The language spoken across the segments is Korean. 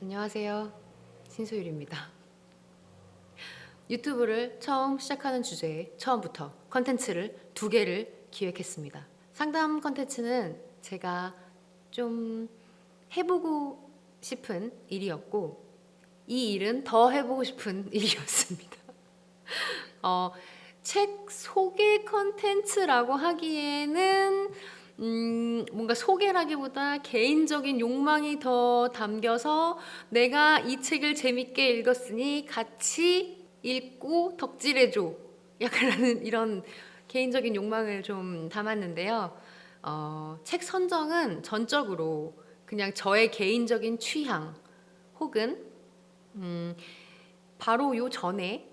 안녕하세요. 신소율입니다. 유튜브를 처음 시작하는 주제에 처음부터 컨텐츠를 2개를 기획했습니다. 상담 컨텐츠는 제가 좀 해보고 싶은 일이었고, 이 일은 더 해보고 싶은 일이었습니다. 책 소개 컨텐츠라고 하기에는 뭔가 소개라기보다 개인적인 욕망이 더 담겨서 내가 이 책을 재밌게 읽었으니 같이 읽고 덕질해줘. 약간 이런 개인적인 욕망을 좀 담았는데요. 책 선정은 전적으로 그냥 저의 개인적인 취향 혹은 바로 요 전에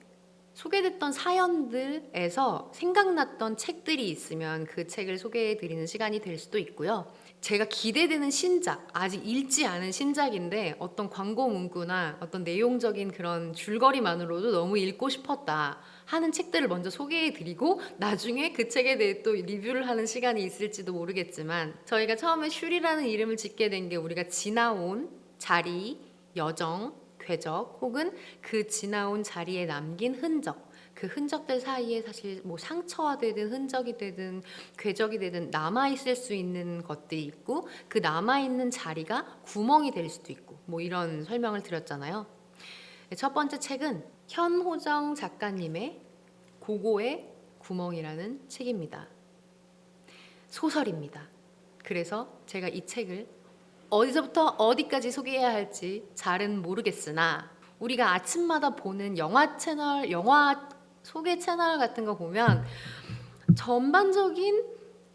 소개됐던 사연들에서 생각났던 책들이 있으면 그 책을 소개해드리는 시간이 될 수도 있고요. 제가 기대되는 신작, 아직 읽지 않은 신작인데 어떤 광고 문구나 어떤 내용적인 그런 줄거리만으로도 너무 읽고 싶었다 하는 책들을 먼저 소개해드리고 나중에 그 책에 대해 또 리뷰를 하는 시간이 있을지도 모르겠지만, 저희가 처음에 슈리라는 이름을 짓게 된 게 우리가 지나온 자리, 여정, 궤적 혹은 그 지나온 자리에 남긴 흔적, 그 흔적들 사이에 사실 뭐 상처가 되든 흔적이 되든 궤적이 되든 남아있을 수 있는 것들이 있고, 그 남아있는 자리가 구멍이 될 수도 있고, 뭐 이런 설명을 드렸잖아요. 첫 번째 책은 현호정 작가님의 고고의 구멍이라는 책입니다. 소설입니다. 그래서 제가 이 책을 어디서부터 어디까지 소개해야 할지 잘은 모르겠으나, 우리가 아침마다 보는 영화 채널, 영화 소개 채널 같은 거 보면 전반적인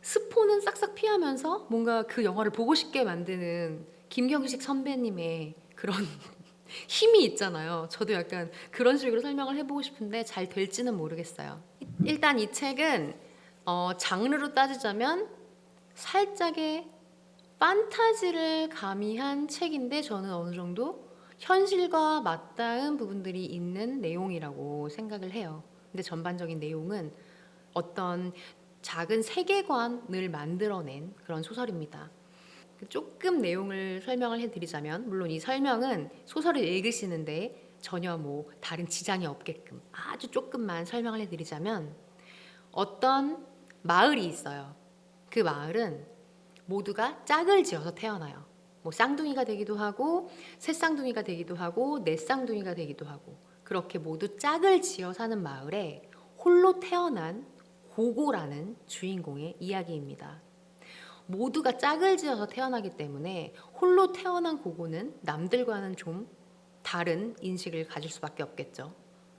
스포는 싹싹 피하면서 뭔가 그 영화를 보고 싶게 만드는 김경식 선배님의 그런 힘이 있잖아요. 저도 약간 그런 식으로 설명을 해보고 싶은데 잘 될지는 모르겠어요. 일단 이 책은 장르로 따지자면 살짝의 판타지를 가미한 책인데, 저는 어느 정도 현실과 맞닿은 부분들이 있는 내용이라고 생각을 해요. 근데 전반적인 내용은 어떤 작은 세계관을 만들어낸 그런 소설입니다. 조금 내용을 설명을 해드리자면, 물론 이 설명은 소설을 읽으시는데 전혀 뭐 다른 지장이 없게끔 아주 조금만 설명을 해드리자면, 어떤 마을이 있어요. 그 마을은 모두가 짝을 지어서 태어나요. 뭐 쌍둥이가 되기도 하고 새쌍둥이가 되기도 하고 넷쌍둥이가 되기도 하고, 그렇게 모두 짝을 지어 사는 마을에 홀로 태어난 고고라는 주인공의 이야기입니다. 모두가 짝을 지어서 태어나기 때문에 홀로 태어난 고고는 남들과는 좀 다른 인식을 가질 수밖에 없겠죠.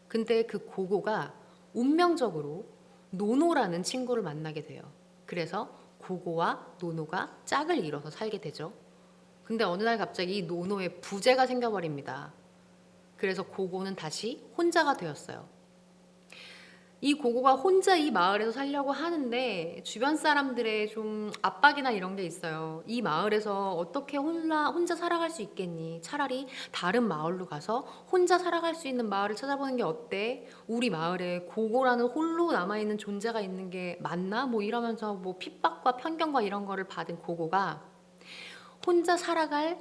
근데 그 고고가 운명적으로 노노라는 친구를 만나게 돼요. 그래서 고고와 노노가 짝을 이뤄서 살게 되죠. 근데 어느 날 갑자기 노노의 부재가 생겨버립니다. 그래서 고고는 다시 혼자가 되었어요. 이 고고가 혼자 이 마을에서 살려고 하는데 주변 사람들의 좀 압박이나 이런 게 있어요. 이 마을에서 어떻게 혼자 살아갈 수 있겠니? 차라리 다른 마을로 가서 혼자 살아갈 수 있는 마을을 찾아보는 게 어때? 우리 마을에 고고라는 홀로 남아있는 존재가 있는 게 맞나? 뭐 이러면서 뭐 핍박과 편견과 이런 거를 받은 고고가 혼자 살아갈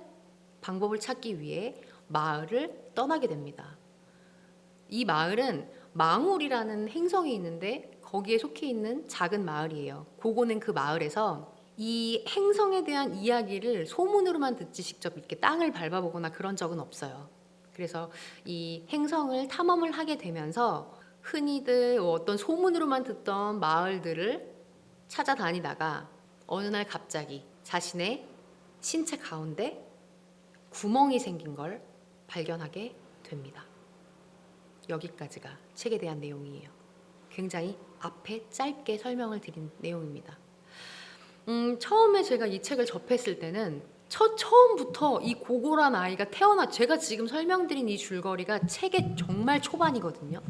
방법을 찾기 위해 마을을 떠나게 됩니다. 이 마을은 망울이라는 행성이 있는데 거기에 속해 있는 작은 마을이에요. 고고는 그 마을에서 이 행성에 대한 이야기를 소문으로만 듣지 직접 이렇게 땅을 밟아보거나 그런 적은 없어요. 그래서 이 행성을 탐험을 하게 되면서 흔히들 어떤 소문으로만 듣던 마을들을 찾아다니다가 어느 날 갑자기 자신의 신체 가운데 구멍이 생긴 걸 발견하게 됩니다. 여기까지가 책에 대한 내용이에요. 굉장히 앞에 짧게 설명을 드린 내용입니다. 처음에 제가 이 책을 접했을 때는 처음부터 이 고고란 아이가 제가 지금 설명드린 이 줄거리가 책의 정말 초반이거든요.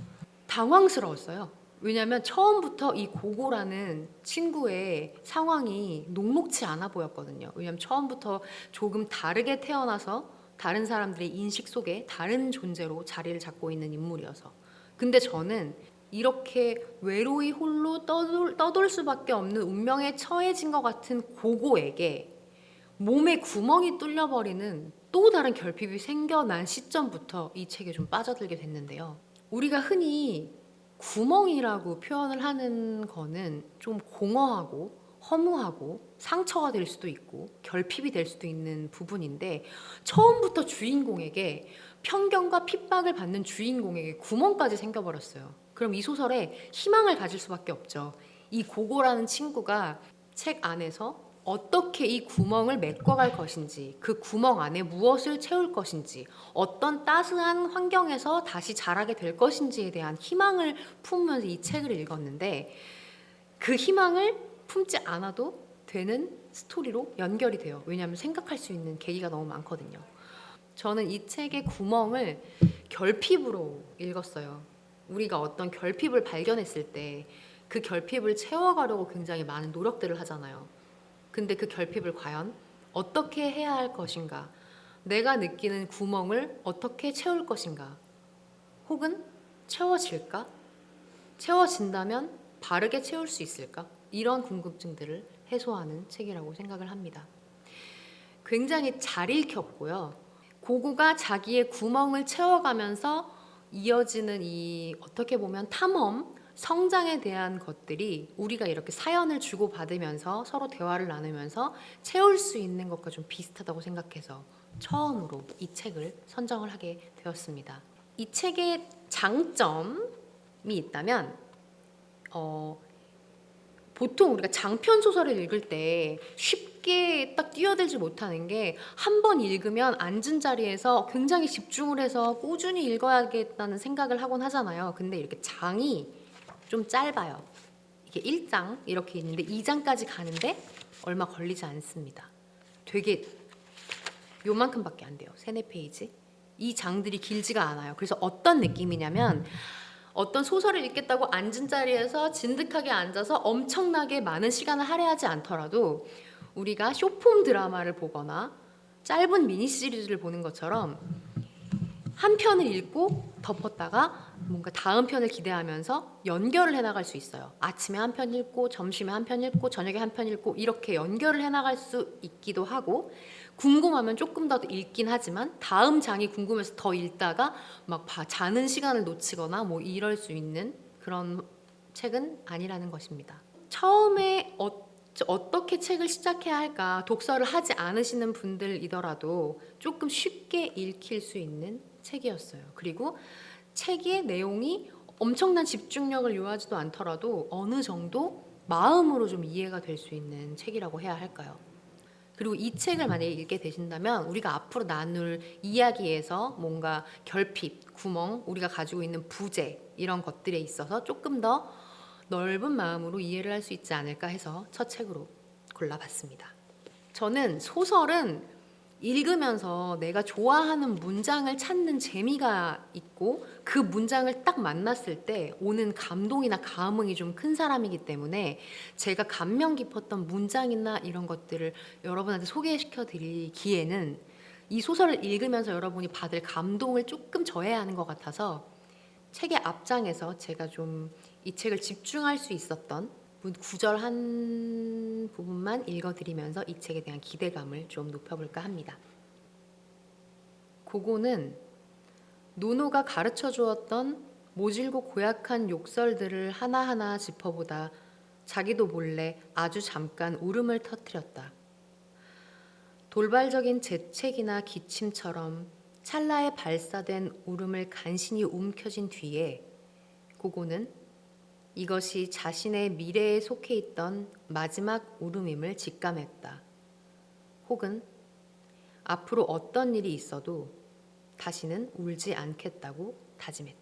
당황스러웠어요. 왜냐하면 처음부터 이 고고라는 친구의 상황이 녹록치 않아 보였거든요. 왜냐하면 처음부터 조금 다르게 태어나서 다른 사람들의 인식 속에 다른 존재로 자리를 잡고 있는 인물이어서. 근데 저는 이렇게 외로이 홀로 떠돌 수밖에 없는 운명에 처해진 것 같은 고고에게 몸에 구멍이 뚫려버리는 또 다른 결핍이 생겨난 시점부터 이 책에 좀 빠져들게 됐는데요. 우리가 흔히 구멍이라고 표현을 하는 거는 좀 공허하고 허무하고 상처가 될 수도 있고 결핍이 될 수도 있는 부분인데, 처음부터 주인공에게 편견과 핍박을 받는 주인공에게 구멍까지 생겨버렸어요. 그럼 이 소설에 희망을 가질 수밖에 없죠. 이 고고라는 친구가 책 안에서 어떻게 이 구멍을 메꿔갈 것인지, 그 구멍 안에 무엇을 채울 것인지, 어떤 따스한 환경에서 다시 자라게 될 것인지에 대한 희망을 품으면서 이 책을 읽었는데, 그 희망을 품지 않아도 되는 스토리로 연결이 돼요. 왜냐하면 생각할 수 있는 계기가 너무 많거든요. 저는 이 책의 구멍을 결핍으로 읽었어요. 우리가 어떤 결핍을 발견했을 때 그 결핍을 채워가려고 굉장히 많은 노력들을 하잖아요. 근데 그 결핍을 과연 어떻게 해야 할 것인가? 내가 느끼는 구멍을 어떻게 채울 것인가? 혹은 채워질까? 채워진다면 바르게 채울 수 있을까? 이런 궁금증들을 해소하는 책이라고 생각을 합니다. 굉장히 잘 읽혔고요. 고고가 자기의 구멍을 채워가면서 이어지는 이 어떻게 보면 탐험, 성장에 대한 것들이 우리가 이렇게 사연을 주고받으면서 서로 대화를 나누면서 채울 수 있는 것과 좀 비슷하다고 생각해서 처음으로 이 책을 선정을 하게 되었습니다. 이 책의 장점이 있다면 보통 우리가 장편 소설을 읽을 때 쉽게 딱 뛰어들지 못하는 게, 한 번 읽으면 앉은 자리에서 굉장히 집중을 해서 꾸준히 읽어야겠다는 생각을 하곤 하잖아요. 근데 이렇게 장이 좀 짧아요. 이게 1장 이렇게 있는데 2장까지 가는데 얼마 걸리지 않습니다. 되게 요만큼밖에 안 돼요. 3-4페이지. 이 장들이 길지가 않아요. 그래서 어떤 느낌이냐면, 어떤 소설을 읽겠다고 앉은 자리에서 진득하게 앉아서 엄청나게 많은 시간을 할애하지 않더라도 우리가 쇼폼 드라마를 보거나 짧은 미니 시리즈를 보는 것처럼 한 편을 읽고 덮었다가 뭔가 다음 편을 기대하면서 연결을 해나갈 수 있어요. 아침에 한 편 읽고 점심에 한 편 읽고 저녁에 한 편 읽고 이렇게 연결을 해나갈 수 있기도 하고, 궁금하면 조금 더 읽긴 하지만 다음 장이 궁금해서 더 읽다가 막 자는 시간을 놓치거나 뭐 이럴 수 있는 그런 책은 아니라는 것입니다. 처음에 어떻게 책을 시작해야 할까, 독서를 하지 않으시는 분들이더라도 조금 쉽게 읽힐 수 있는 책이었어요. 그리고 책의 내용이 엄청난 집중력을 요하지도 않더라도 어느 정도 마음으로 좀 이해가 될 수 있는 책이라고 해야 할까요? 그리고 이 책을 만약에 읽게 되신다면 우리가 앞으로 나눌 이야기에서 뭔가 결핍, 구멍, 우리가 가지고 있는 부재, 이런 것들에 있어서 조금 더 넓은 마음으로 이해를 할 수 있지 않을까 해서 첫 책으로 골라봤습니다. 저는 소설은 읽으면서 내가 좋아하는 문장을 찾는 재미가 있고, 그 문장을 딱 만났을 때 오는 감동이나 감흥이 좀 큰 사람이기 때문에 제가 감명 깊었던 문장이나 이런 것들을 여러분한테 소개시켜 드리기에는 이 소설을 읽으면서 여러분이 받을 감동을 조금 저해야 하는 것 같아서 책의 앞장에서 제가 좀 이 책을 집중할 수 있었던 구절 한 부분만 읽어드리면서 이 책에 대한 기대감을 좀 높여볼까 합니다. 고고는 노노가 가르쳐 주었던 모질고 고약한 욕설들을 하나하나 짚어보다 자기도 몰래 아주 잠깐 울음을 터뜨렸다. 돌발적인 재채기나 기침처럼 찰나에 발사된 울음을 간신히 움켜쥔 뒤에 고고는 이것이 자신의 미래에 속해 있던 마지막 울음임을 직감했다. 혹은 앞으로 어떤 일이 있어도 다시는 울지 않겠다고 다짐했다.